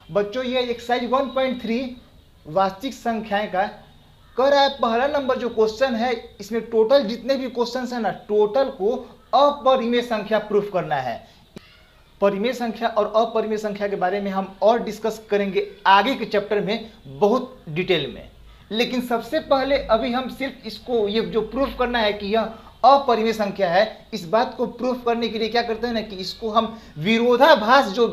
बच्चों ये एक्सरसाइज 1.3 वास्तविक संख्याएं का कह रहा है। पहला नंबर जो क्वेश्चन है इसमें टोटल जितने भी क्वेश्चन है ना, टोटल को अपरिमेय संख्या प्रूफ करना है। परिमेय संख्या और अपरिमेय संख्या के बारे में हम और डिस्कस करेंगे आगे के चैप्टर में बहुत डिटेल में, लेकिन सबसे पहले अभी हम सिर्फ इसको ये जो प्रूफ करना है कि यह अपरिमेय संख्या है, इस बात को प्रूफ करने के लिए क्या करते हैं ना कि इसको हम विरोधाभास जो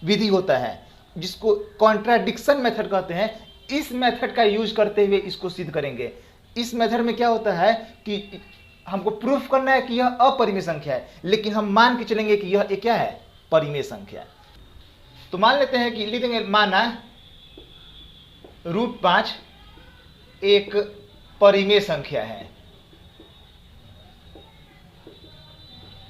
विधि होता है जिसको कॉन्ट्राडिक्शन मेथड कहते हैं, इस मेथड का यूज करते हुए इसको सिद्ध करेंगे। इस मेथड में क्या होता है कि हमको प्रूफ करना है कि यह अपरिमेय संख्या है, लेकिन हम मान के चलेंगे कि यह एक क्या है, परिमेय संख्या। तो मान लेते हैं कि लिख देंगे माना √5 एक परिमेय संख्या है।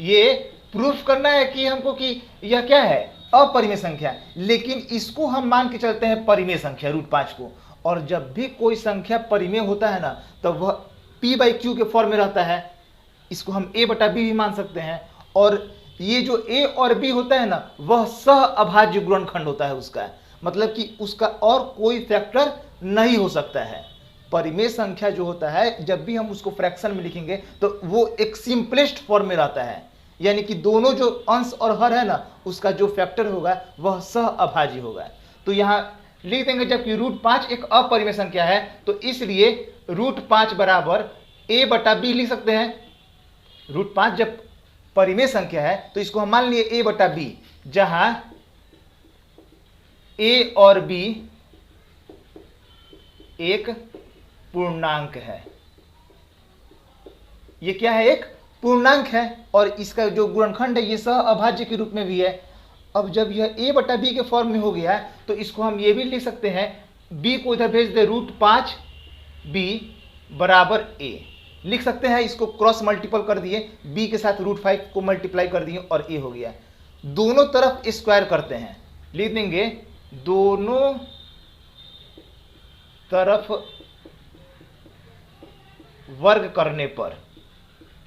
ये प्रूफ करना है कि हमको कि यह क्या है, अपरिमेय संख्या, लेकिन इसको हम मान के चलते हैं परिमेय संख्या √5 को। और जब भी कोई संख्या परिमेय होता है ना, तो वह p/q के फॉर्म में रहता है। इसको हम a/b भी मान सकते हैं। और ये जो a और b होता है ना, वह सह अभाज्य गुणनखंड होता है उसका, मतलब कि उसका और कोई फैक्टर नहीं हो सकता है। परिमेय संख्या जो होता है जब भी हम उसको फ्रैक्शन में लिखेंगे तो वो एक सिंपलेस्ट फॉर्म में रहता है, यानी कि दोनों जो अंश और हर है ना, उसका जो फैक्टर होगा वह सह अभाज्य होगा। तो यहाँ लिख देंगे जबकि √5 एक अपरिमेय संख्या है, तो इसलिए √5 बराबर a/b लिख सकते हैं। √5 जब परिमेय संख्या है तो इसको हम मान लिए a/b, जहां a और b एक पूर्णांक है। ये क्या है, एक पूर्णांक है, और इसका जो गुणनखंड है ये सह अभाज्य के रूप में भी है। अब जब यह a/b के फॉर्म में हो गया तो इसको हम ये भी लिख सकते हैं, b को इधर भेज दे, √5b बराबर a लिख सकते हैं। इसको क्रॉस मल्टीपल कर दिए, b के साथ √5 को मल्टीप्लाई कर दिए और a हो गया। दोनों तरफ स्क्वायर करते हैं, लिख देंगे दोनों तरफ वर्ग करने पर,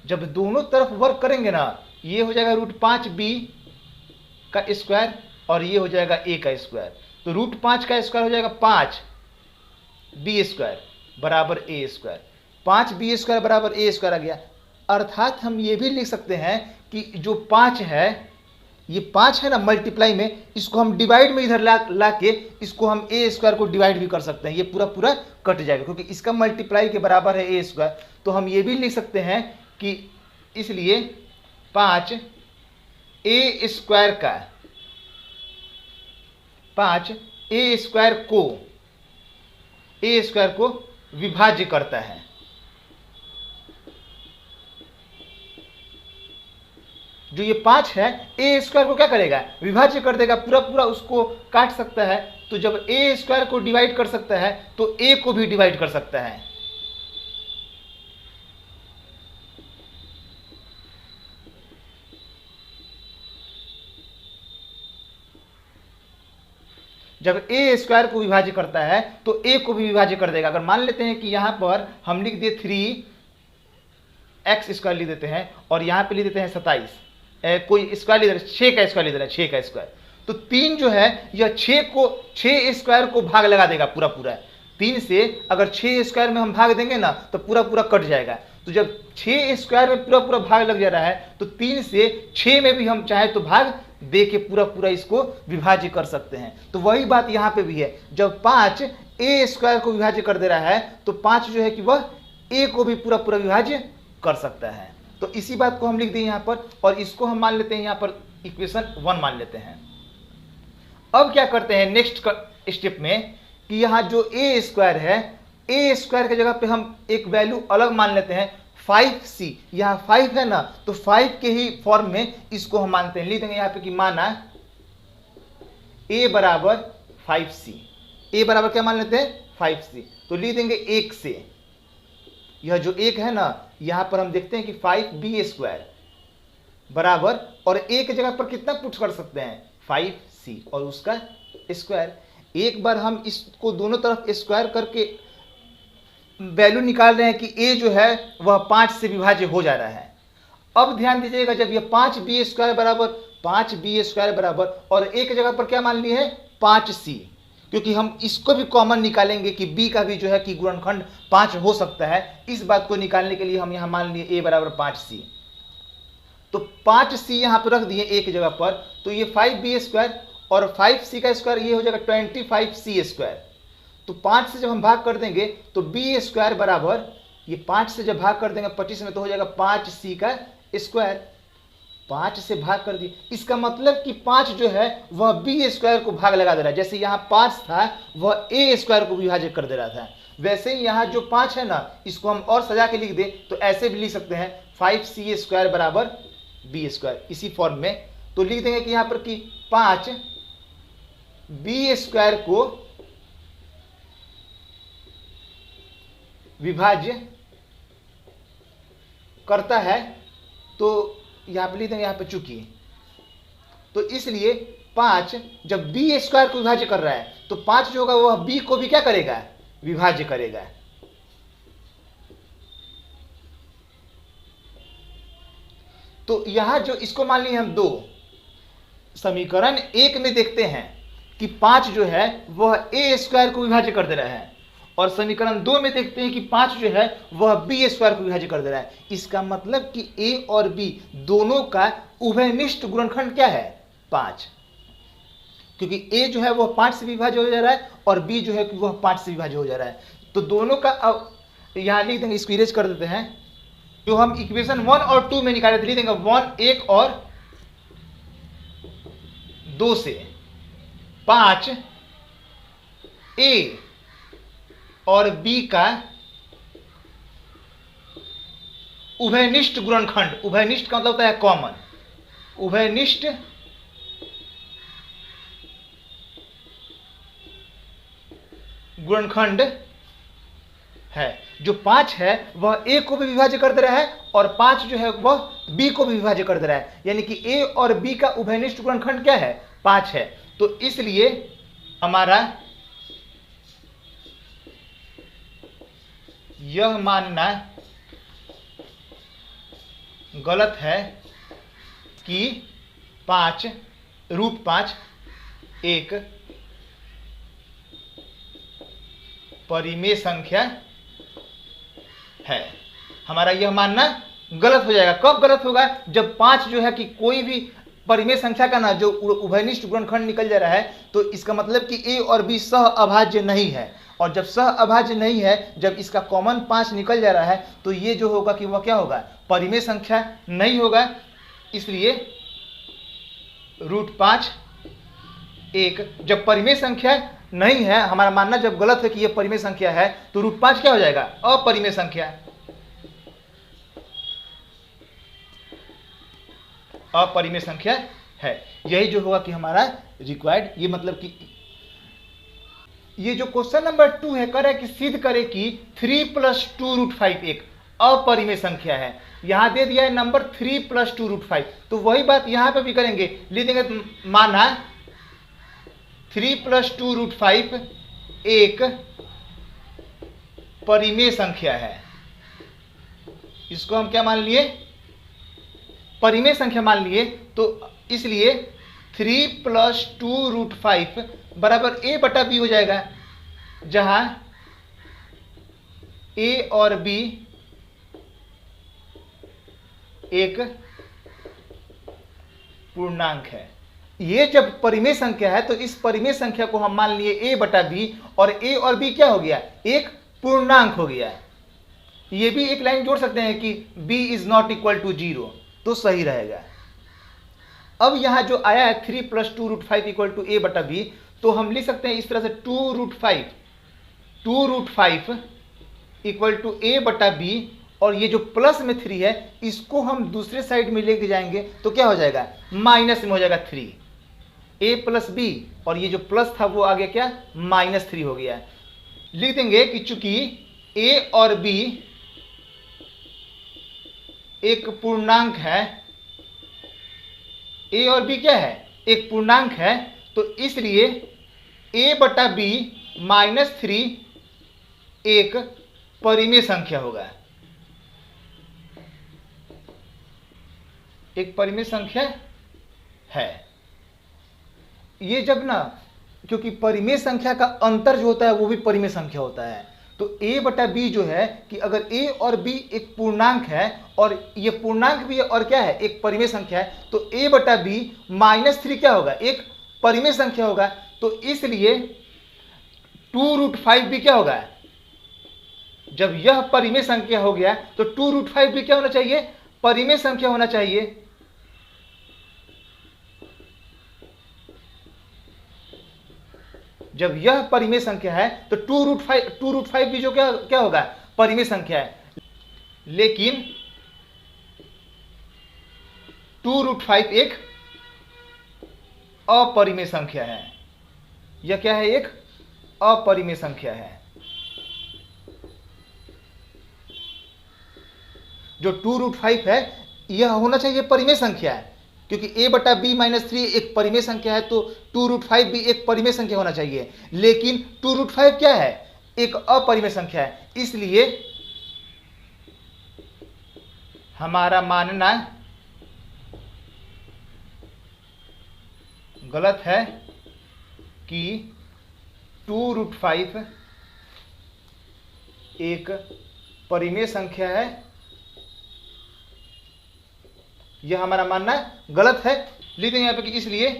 जब दोनों तरफ वर्ग करेंगे ना, ये हो जाएगा √5b का स्क्वायर और ये हो जाएगा a का स्क्वायर। तो √5 का स्क्वायर हो जाएगा 5b² बराबर a²। 5b² बराबर a² आ गया। अर्थात हम ये भी लिख सकते हैं कि जो 5 है, ये 5 है ना मल्टीप्लाई में, इसको हम डिवाइड में इधर ला के इसको हम a² को डिवाइड भी कर सकते हैं। ये पूरा पूरा कट जाएगा क्योंकि इसका मल्टीप्लाई के बराबर है a²। तो हम ये भी लिख सकते हैं कि इसलिए 5 a² का 5 a² को विभाज्य करता है। जो ये 5 है a² को क्या करेगा, विभाज्य कर देगा, पूरा पूरा उसको काट सकता है। तो जब a² को डिवाइड कर सकता है तो a को भी डिवाइड कर सकता है। जब a² को विभाज्य करता है तो a को भी विभाज्य कर देगा। अगर मान लेते हैं कि यहां पर हम लिख दिए 3x² लिख देते हैं और यहां पे लिख देते हैं 27, कोई स्क्वायर लिख दे, 6 का स्क्वायर लिख दे रहे हैं, 6 का स्क्वायर, तो 3 जो है यह 6 को भाग लगा देगा पूरा पूरा। 3 से अगर 6² में हम भाग देंगे ना तो पूरा पूरा कट जाएगा। तो जब 6² में पूरा पूरा भाग लग जा रहा है तो 3 से 6 में भी हम चाहे तो भाग दे के पूरा पूरा इसको विभाज्य कर सकते हैं। तो वही बात यहाँ पे भी है, जब 5 a² को विभाज्य कर दे रहा है तो 5 जो है कि वह a को भी पूरा पूरा विभाज्य कर सकता है। तो इसी बात को हम लिख दें यहाँ पर, और इसको हम मान लेते हैं यहाँ पर इक्वेशन 1 मान लेते हैं। अब क्या करते हैं नेक्स्ट स्टेप में कि यहाँ जो a² है, a² की जगह पे हम एक वैल्यू अलग मान लेते हैं 5c। यहाँ 5 है ना, तो 5 के ही फॉर्म में इसको हम मानते हैं। लिख देंगे यहाँ पे कि माना a बराबर 5c। a बराबर क्या मान लेते हैं, 5c। तो लिख देंगे 1 से, यह जो 1 है ना, यहाँ पर हम देखते हैं कि 5b² बराबर, और a की जगह पर कितना पुट कर सकते हैं, 5c और उसका स्क्वायर। एक बार हम इसको दोनों तरफ स्क्वायर करके वैल्यू निकाल रहे हैं कि a जो है वह 5 से विभाज्य हो जा रहा है। अब ध्यान दीजिएगा, जब यह 5b² बराबर और a की जगह पर क्या मान ली है, 5c, क्योंकि हम इसको भी कॉमन निकालेंगे कि b का भी जो है कि गुणनखंड 5 हो सकता है। इस बात को निकालने के लिए हम यहाँ मान लिए a बराबर 5c, तो 5c यहाँ पर रख दिए एक जगह पर, तो ये 5b स्क्वायर और 5c का स्क्वायर ये हो जाएगा 25c स्क्वायर। तो 5 से जब हम भाग कर देंगे तो b स्क्वायर बराबर, ये 5 से जब भाग कर देंगे 25 में तो हो जाएगा 5c का स्क्वायर। 5 से भाग कर दिए, इसका मतलब कि 5 जो है वह b स्क्वायर को भाग लगा दे रहा है। जैसे यहाँ 5 था वह a स्क्वायर को विभाजित कर दे रहा था, वैसे ही यहाँ जो 5 है ना, इसको हम और सजा के लिख दे तो ऐसे भी लिख सकते हैं 5c स्क्वायर बराबर b स्क्वायर, इसी फॉर्म में। तो लिख देंगे कि यहाँ पर कि 5 b स्क्वायर को विभाज्य करता है, तो यहाँ पे लिख देंगे यहाँ पे चूंकि, तो इसलिए 5 जब b स्क्वायर को विभाज्य कर रहा है तो 5 जो होगा वह b को भी क्या करेगा, विभाज्य करेगा। तो यहां जो इसको मान लिए हम 2, समीकरण 1 में देखते हैं कि 5 जो है वह a स्क्वायर को विभाज्य कर दे रहा है, और समीकरण 2 में देखते हैं कि 5 जो है वह b स्क्वायर को विभाज्य कर दे रहा है। इसका मतलब कि a और b दोनों का उभयनिष्ठ गुणनखंड क्या है, 5, क्योंकि a जो है वह 5 से विभाज्य हो जा रहा है और b जो है कि वह 5 से विभाज्य हो जा रहा है। तो दोनों का अब यहां लिख देंगे, इसको इरेज कर देते हैं। जो हम इक्वेशन 1 और 2 में निकाले थे, लिख देंगे 1 और 2 से 5 a और b का उभयनिष्ठ गुणनखंड, उभयनिष्ठ का मतलब होता है कॉमन, उभयनिष्ठ गुणनखंड है। जो 5 है वह a को भी विभाज्य कर दे रहा है और 5 जो है वह b को भी विभाज्य कर दे रहा है, यानी कि a और b का उभयनिष्ठ गुणनखंड क्या है, 5 है। तो इसलिए हमारा यह मानना गलत है कि 5 रूट 5 एक परिमेय संख्या है। हमारा यह मानना गलत हो जाएगा। कब गलत होगा, जब 5 जो है कि कोई भी परिमेय संख्या का ना जो उभयनिष्ठ गुणनखंड निकल जा रहा है, तो इसका मतलब कि a और b सह अभाज्य नहीं है, और जब सह अभाज्य नहीं है, जब इसका कॉमन 5 निकल जा रहा है, तो ये जो होगा कि वह क्या होगा, परिमेय संख्या नहीं होगा। इसलिए रूट 5 एक, जब परिमेय संख्या नहीं है, हमारा मानना जब गलत है कि यह परिमेय संख्या है, तो रूट 5 क्या हो जाएगा, अपरिमेय संख्या, अपरिमेय संख्या है। यही जो होगा कि हमारा रिक्वायर्ड, ये मतलब कि ये जो क्वेश्चन नंबर 2 है, कह रहा है कि सिद्ध करे कि 3 + 2 रूट 5 एक अपरिमेय संख्या है। यहां दे दिया है नंबर 3 + 2 रूट 5, तो वही बात यहां पे भी करेंगे, लिख देंगे माना 3 + 2 रूट 5 एक परिमेय संख्या है। इसको हम क्या मान लिए, परिमेय संख्या मान लिए। तो इसलिए 3 + 2 रूट 5 बराबर a बटा b हो जाएगा, जहां a और b एक पूर्णांक है। ये जब परिमेय संख्या है तो इस परिमेय संख्या को हम मान लिए a बटा b, और a और b क्या हो गया, एक पूर्णांक हो गया। ये भी एक लाइन जोड़ सकते हैं कि b is not equal to 0, तो सही रहेगा। अब यहां जो आया है 3 + 2 रूट 5 इक्वल टू a बटा b, तो हम लिख सकते हैं इस तरह से 2 रूट 5 इक्वल टू a बटा b, और ये जो प्लस में 3 है इसको हम दूसरे साइड में लेके जाएंगे तो क्या हो जाएगा, माइनस में हो जाएगा 3, a + b, और ये जो प्लस था वो आ गया क्या, -3 हो गया। लिख देंगे कि चूंकि a और b एक पूर्णांक है, a और b क्या है, एक पूर्णांक है, तो इसलिए a बटा b -3 एक परिमेय संख्या होगा, एक परिमेय संख्या है। ये जब ना क्योंकि परिमेय संख्या का अंतर जो होता है वो भी परिमेय संख्या होता है। तो a बटा b जो है कि अगर a और b एक पूर्णांक है और ये पूर्णांक भी है और क्या है, एक परिमेय संख्या है, तो a बटा b -3 क्या होगा, एक परिमेय संख्या होगा। तो इसलिए 2√5 भी क्या होगा, जब यह परिमेय संख्या हो गया तो 2√5 भी क्या होना चाहिए, परिमेय संख्या होना चाहिए। जब यह परिमेय संख्या है तो 2√5 भी जो क्या होगा, परिमेय संख्या है। लेकिन 2√5 एक अपरिमेय संख्या है। यह क्या है, एक अपरिमेय संख्या है। जो 2√5 है यह होना चाहिए परिमेय संख्या है, क्योंकि a बटा b -3 एक परिमेय संख्या है, तो 2√5 भी एक परिमेय संख्या होना चाहिए। लेकिन 2√5 क्या है, एक अपरिमेय संख्या है। इसलिए हमारा मानना गलत है कि 2√5 एक परिमेय संख्या है। यह हमारा मानना गलत है। लिख देंगे यहाँ पे कि इसलिए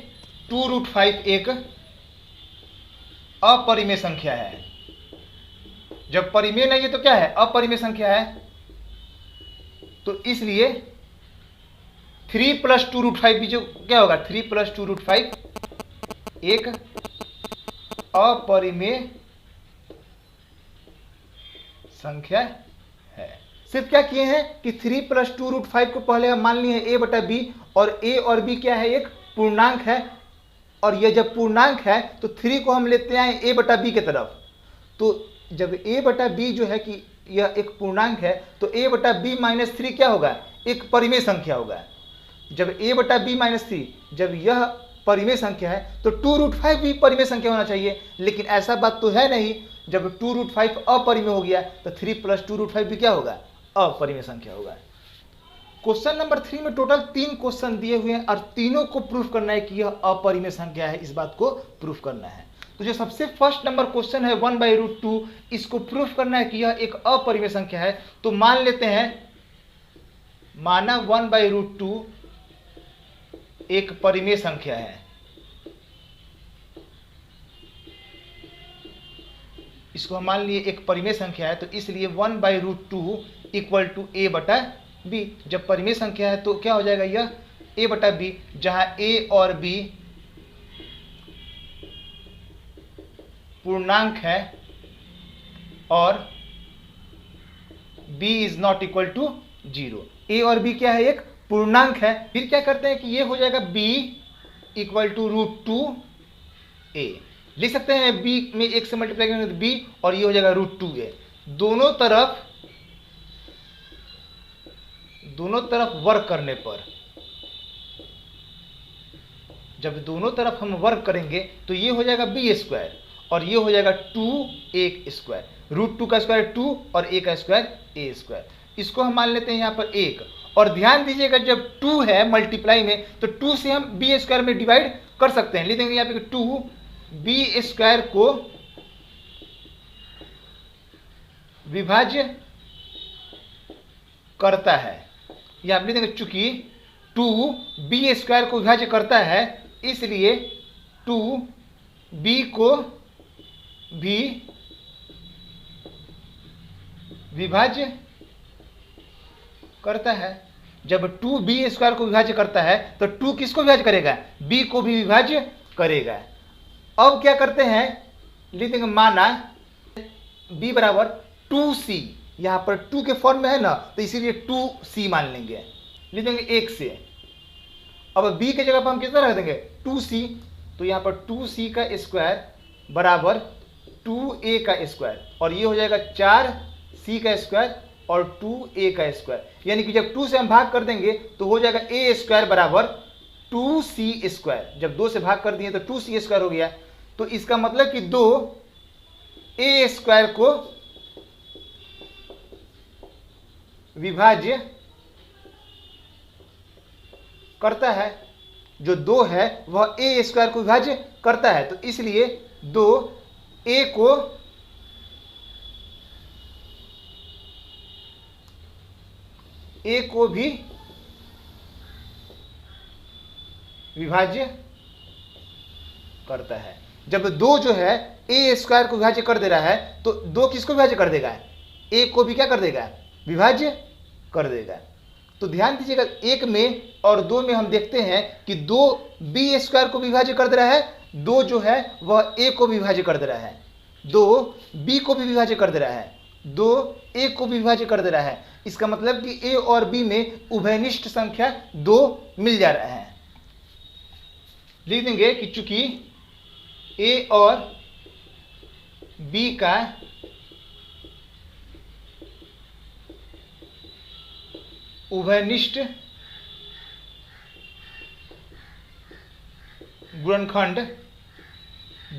2√5 एक अपरिमेय संख्या है। जब परिमेय नहीं है तो क्या है, अपरिमेय संख्या है। तो इसलिए 3 + 2√5 भी जो क्या होगा, 3 + 2√5 एक अपरिमेय संख्या है। सिर्फ क्या किए हैं कि 3 + 2√5 को पहले हम मान लिए a बटा b, और a और b क्या है, एक पूर्णांक है। और ये जब पूर्णांक है तो 3 को हम लेते हैं a बटा b के तरफ। तो जब a बटा b जो है कि यह एक पूर्णांक है तो a बटा b -3 क्या होगा, एक परिमेय संख्या होगा। जब a बटा b -3 जब यह परिमेय संख्या है तो 2√5 भी परिमेय संख्या होना चाहिए। लेकिन ऐसा बात तो है नहीं। जब 2√5 अपरिमेय हो गया तो 3 + 2√5 भी क्या होगा, अपरिमेय संख्या होगा। क्वेश्चन नंबर 3 में टोटल 3 क्वेश्चन दिए हुए हैं और तीनों को प्रूफ करना है कि यह अपरिमेय संख्या है। इस बात को प्रूफ करना है। तो जो सबसे फर्स्ट नंबर क्वेश्चन है 1/√2, इसको प्रूफ करना है कि यह एक अपरिमेय संख्या है। तो मान लेते हैं, माना 1/√2 एक परिमेय संख्या है। इसको हम मान लिए एक परिमेय संख्या है, तो इसलिए 1/√2 = a बटा b। जब परिमेय संख्या है तो क्या हो जाएगा, यह a बटा b, जहां a और b पूर्णांक है और b ≠ 0। a और b क्या है, एक पूर्णांक है। फिर क्या करते हैं कि ये हो जाएगा b = √2a। लिख सकते हैं b में 1 से मल्टीप्लाई करेंगे तो b, और ये हो जाएगा √2a। दोनों तरफ वर्क करने पर, जब दोनों तरफ हम वर्क करेंगे तो ये हो जाएगा b² और ये हो जाएगा 2a²। √2 का स्क्वायर 2 और a का स्क्वायर a²। इसको हम मान लेते हैं यहाँ पर 1। और ध्यान दीजिएगा जब 2 है मल्टीप्लाई में तो 2 से हम b² में डिवाइड कर सकते हैं। लिख देंगे यहाँ पे 2b² को विभाज्य करता है। यह आप लिख देंगे, चूंकि 2b² को विभाज्य करता है इसलिए 2b को भी विभाज्य करता है। जब 2b² को विभाज्य करता है तो 2 किसको विभाज्य करेगा, b को भी विभाज्य करेगा। अब क्या करते हैं, लिख देंगे माना b = 2c। यहां पर 2 के फॉर्म में है ना, तो इसीलिए 2c मान लेंगे। लिख देंगे 1 से। अब b के जगह पर हम कितना रख देंगे, 2c। तो यहां पर 2c का स्क्वायर बराबर 2a का स्क्वायर, और ये हो जाएगा 4c का स्क्वायर और 2a का स्क्वायर। यानी कि जब 2 से हम भाग कर देंगे तो हो जाएगा a² बराबर 2c²। जब 2 से भाग कर दिए तो 2c² हो गया। तो इसका मतलब कि 2a² को विभाज्य करता है। जो 2 है वह ए स्क्वायर को विभाज्य करता है, तो इसलिए 2 ए को भी विभाज्य करता है। जब 2 जो है ए स्क्वायर को विभाज्य कर दे रहा है, तो 2 किसको विभाज्य कर देगा? ए को भी क्या कर देगा? विभाज्य कर देगा। तो ध्यान दीजिएगा, 1 में और 2 में हम देखते हैं कि 2 बी स्क्वायर को विभाज्य कर दे रहा है, 2 जो है वह ए को विभाज्य कर दे रहा है, 2 बी को भी विभाज्य कर दे रहा है, 2 ए को भी विभाज्य कर दे रहा है। इसका मतलब कि ए और बी में उभयनिष्ठ संख्या 2 मिल जा रहा है। लिख देंगे कि चूंकि ए और बी का उभयनिष्ठ गुणनखंड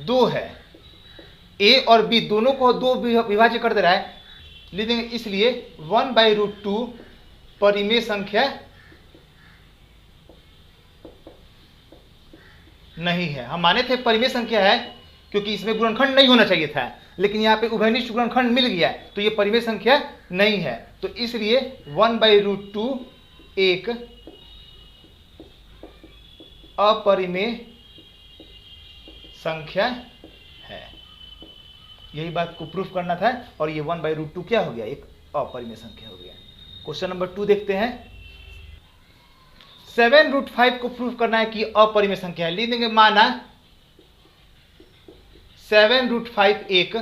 2 है, ए और बी दोनों को 2 विभाज्य कर दे रहा है, लिख देंगे इसलिए 1/√2 परिमेय संख्या नहीं है। हम माने थे परिमेय संख्या है क्योंकि इसमें गुणनखंड नहीं होना चाहिए था, लेकिन यहाँ पे उभयनिष्ठ गुणनखंड मिल गया, तो ये परिमेय संख्या नहीं है, तो इसलिए 1/√2 एक अपरिमेय संख्या है। यही बात को प्रूफ करना था, और ये 1/√2 क्या हो गया? एक अपरिमेय संख्या हो गया। क्वेश्चन नंबर 2 देखते हैं। 7√5 को प्रूफ करना है कि अपरिमेय संख्या है। लिख देंगे माना 7√5 एक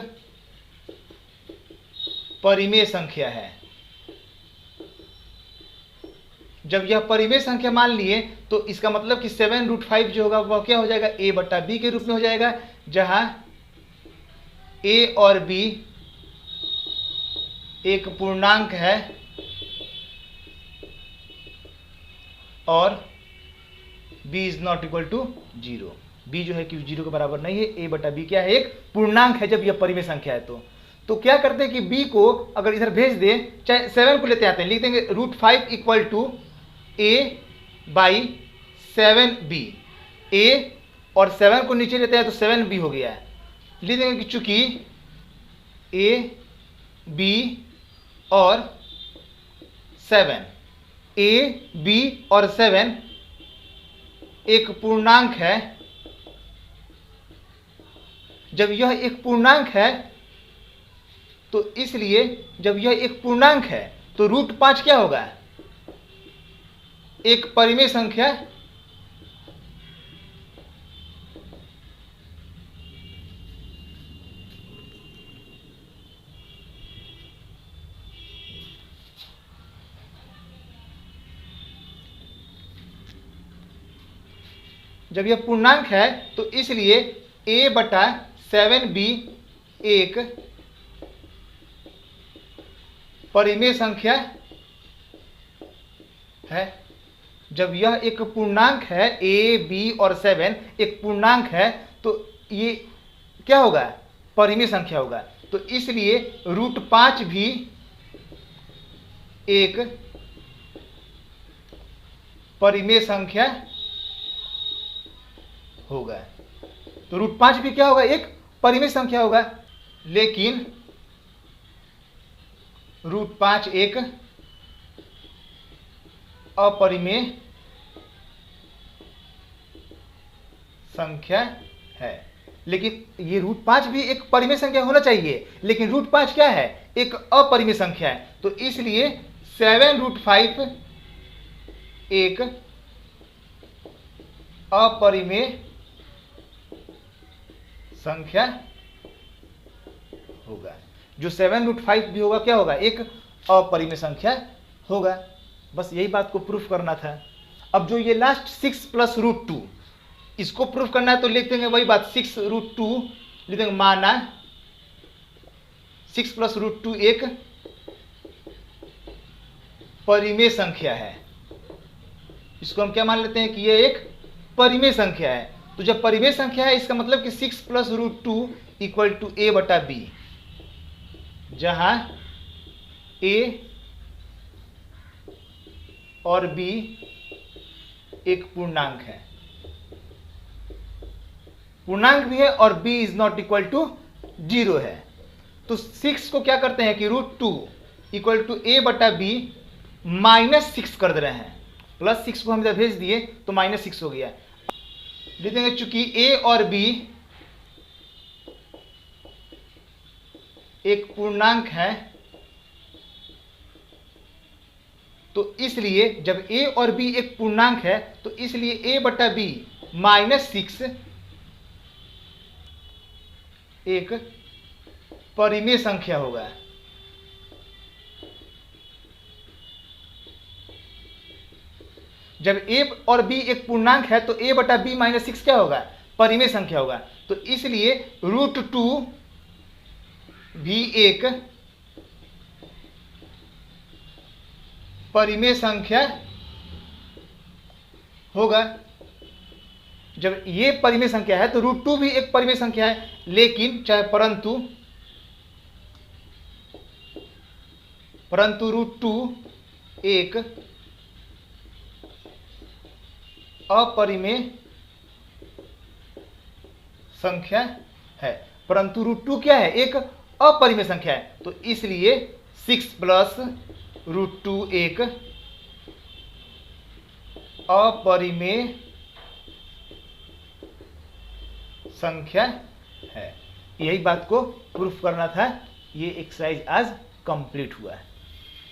परिमेय संख्या है। जब यह परिमेय संख्या मान लिए तो इसका मतलब कि 7√5 जो होगा वह क्या हो जाएगा? a/b के रूप में हो जाएगा, जहां a और b एक पूर्णांक है और b is not equal to 0। b जो है कि 0 के बराबर नहीं है, a/b क्या है? एक पूर्णांक है जब यह परिमेय संख्या है। तो क्या करते हैं कि b को अगर इधर भेज दे, चाहे 7 को लेते आते हैं, लिख देंगे √5 इक्वल टू a/7b। a और 7 को नीचे लेते हैं तो 7b हो गया है। लिख देंगे कि चूंकि a, b और 7, a, b और 7 एक पूर्णांक है, जब यह एक पूर्णांक है तो इसलिए जब यह एक पूर्णांक है तो √5 क्या होगा? एक परिमेय संख्या जब यह पूर्णांक है तो इसलिए a/7b एक परिमेय संख्या है। जब यह एक पूर्णांक है, a, b और 7 एक पूर्णांक है, तो ये क्या होगा? परिमेय संख्या होगा। तो इसलिए √5 भी एक परिमेय संख्या होगा। तो √5 भी क्या होगा? एक परिमेय संख्या होगा। लेकिन √5 एक अपरिमेय संख्या है। लेकिन ये √5 भी एक परिमेय संख्या होना चाहिए, लेकिन √5 क्या है? एक अपरिमेय संख्या है। तो इसलिए 7√5 एक अपरिमेय संख्या होगा। जो 7√5 भी होगा क्या होगा? एक अपरिमेय संख्या होगा। बस यही बात को प्रूफ करना था। अब जो ये लास्ट 6 + √2 इसको प्रूफ करना है, तो लिख देंगे वही बात 6√2 लिख देंगे माना 6 + √2 एक परिमेय संख्या है। इसको हम क्या मान लेते हैं कि ये एक परिमेय संख्या है। तो जब परिमेय संख्या है इसका मतलब कि 6 + √2 इक्वल टू a/b, जहां a और b एक पूर्णांक है। पूर्णांक भी है और b is not equal to 0 है। तो 6 को क्या करते हैं कि √2 इक्वल टू a बटा b -6 कर दे रहे हैं। +6 को हम इधर भेज दिए तो -6 हो गया। लिख देंगे चूंकि a और b एक पूर्णांक है, तो इसलिए जब a और b एक पूर्णांक है तो इसलिए a बटा b -6 एक परिमेय संख्या होगा। जब a और b एक पूर्णांक है तो a बटा b -6 क्या होगा? परिमेय संख्या होगा। तो इसलिए √2 भी एक परिमेय संख्या होगा। जब ये परिमेय संख्या है तो √2 भी एक परिमेय संख्या है, लेकिन परंतु √2 एक अपरिमेय संख्या है। परंतु √2 क्या है? एक अपरिमेय संख्या है। तो इसलिए 6 प्लस √2 एक अपरिमेय संख्या है। यही बात को प्रूफ करना था। ये एक्सरसाइज आज कंप्लीट हुआ है।